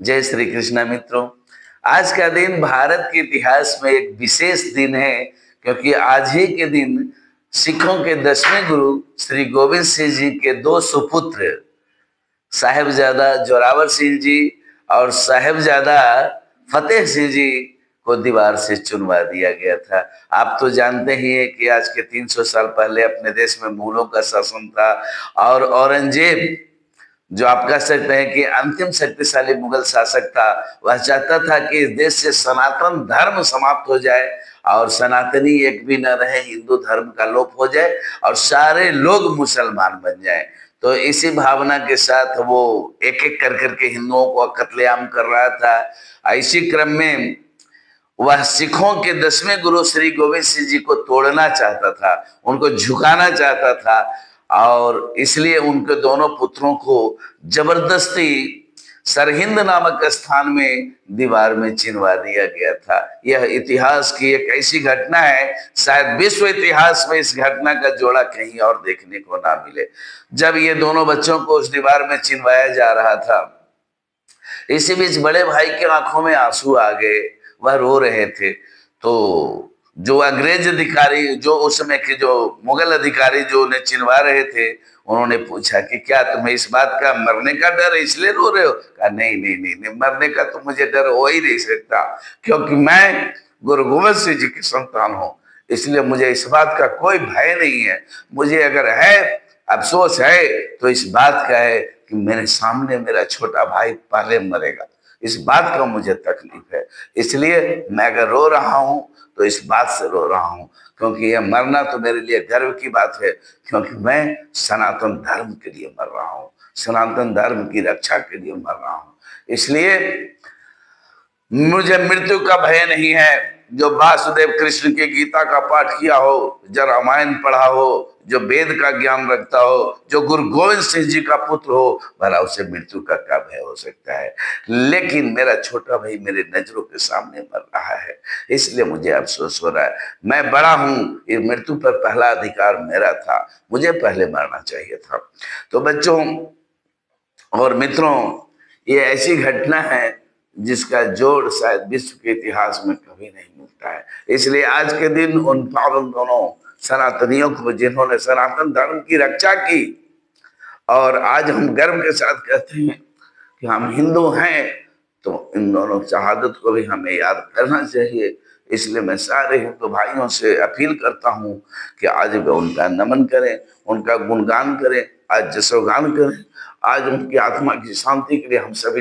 जय श्री कृष्णा मित्रों। आज का दिन भारत के इतिहास में एक विशेष दिन है, क्योंकि आज ही के दिन सिखों के 10वें गुरु श्री गोविंद सिंह जी के दो सुपुत्र साहिबजादा जोरावर सिंह जी और साहिबजादा फतेह सिंह जी को दीवार से चुनवा दिया गया था। आप तो जानते ही हैं कि आज के 300 साल पहले अपने देश में मुगलों का शासन था और औरंगजेब, जो आप कह सकते हैं कि अंतिम शक्तिशाली मुगल शासक था, वह चाहता था कि इस देश से सनातन धर्म समाप्त हो जाए और सनातनी एक भी न रहे, हिंदू धर्म का लोप हो जाए और सारे लोग मुसलमान बन जाएं। तो इसी भावना के साथ वो एक एक कर करके हिंदुओं को कत्लेआम कर रहा था। इसी क्रम में वह सिखों के 10वें गुरु श्री गोविंद सिंह जी को तोड़ना चाहता था, उनको झुकाना चाहता था और इसलिए उनके दोनों पुत्रों को जबरदस्ती सरहिंद नामक स्थान में दीवार में चिनवा दिया गया था। यह इतिहास की एक ऐसी घटना है, शायद विश्व इतिहास में इस घटना का जोड़ा कहीं और देखने को ना मिले। जब ये दोनों बच्चों को उस दीवार में चिनवाया जा रहा था, इसी बीच बड़े भाई के आंखों में आंसू आ गए, वह रो रहे थे। तो जो अंग्रेज अधिकारी, जो उस समय के जो मुगल अधिकारी जो उन्हें चिनवा रहे थे, उन्होंने पूछा कि क्या तुम्हें इस बात का मरने का डर है इसलिए रो रहे हो? कहा नहीं नहीं नहीं नहीं, मरने का तो मुझे डर हो ही नहीं सकता, क्योंकि मैं गुरु गोविंद सिंह जी की संतान हूँ, इसलिए मुझे इस बात का कोई भय नहीं है। मुझे अगर है अफसोस है तो इस बात का है कि मेरे सामने मेरा छोटा भाई पहले मरेगा, इस बात का मुझे तकलीफ है। इसलिए मैं अगर रो रहा हूं तो इस बात से रो रहा हूं, क्योंकि यह मरना तो मेरे लिए गर्व की बात है, क्योंकि मैं सनातन धर्म के लिए मर रहा हूं, सनातन धर्म की रक्षा के लिए मर रहा हूं। इसलिए मुझे मृत्यु का भय नहीं है। जो वासुदेव कृष्ण की गीता का पाठ किया हो, जो रामायण पढ़ा हो, जो वेद का ज्ञान रखता हो, जो गुरु गोविंद सिंह जी का पुत्र हो, भला उसे मृत्यु का क्या भय हो सकता है? लेकिन मेरा छोटा भाई मेरे नजरों के सामने मर रहा है, इसलिए मुझे अफसोस हो रहा है। मैं बड़ा हूं, ये मृत्यु पर पहला अधिकार मेरा था, मुझे पहले मरना चाहिए था। तो बच्चों और मित्रों, ये ऐसी घटना है जिसका जोड़ शायद विश्व के इतिहास में कभी नहीं मिलता है। इसलिए आज के दिन उन पावन दोनों सनातनियों को, जिन्होंने सनातन धर्म की रक्षा की, और आज हम गर्व के साथ कहते हैं कि हम हिंदू हैं, तो इन दोनों शहादत को भी हमें याद करना चाहिए। इसलिए मैं सारे हिंदू भाइयों से अपील करता हूं कि आज वे उनका नमन करें, उनका गुणगान करें, आज जसोगान करें। आज उनकी आत्मा की शांति के लिए हम सभी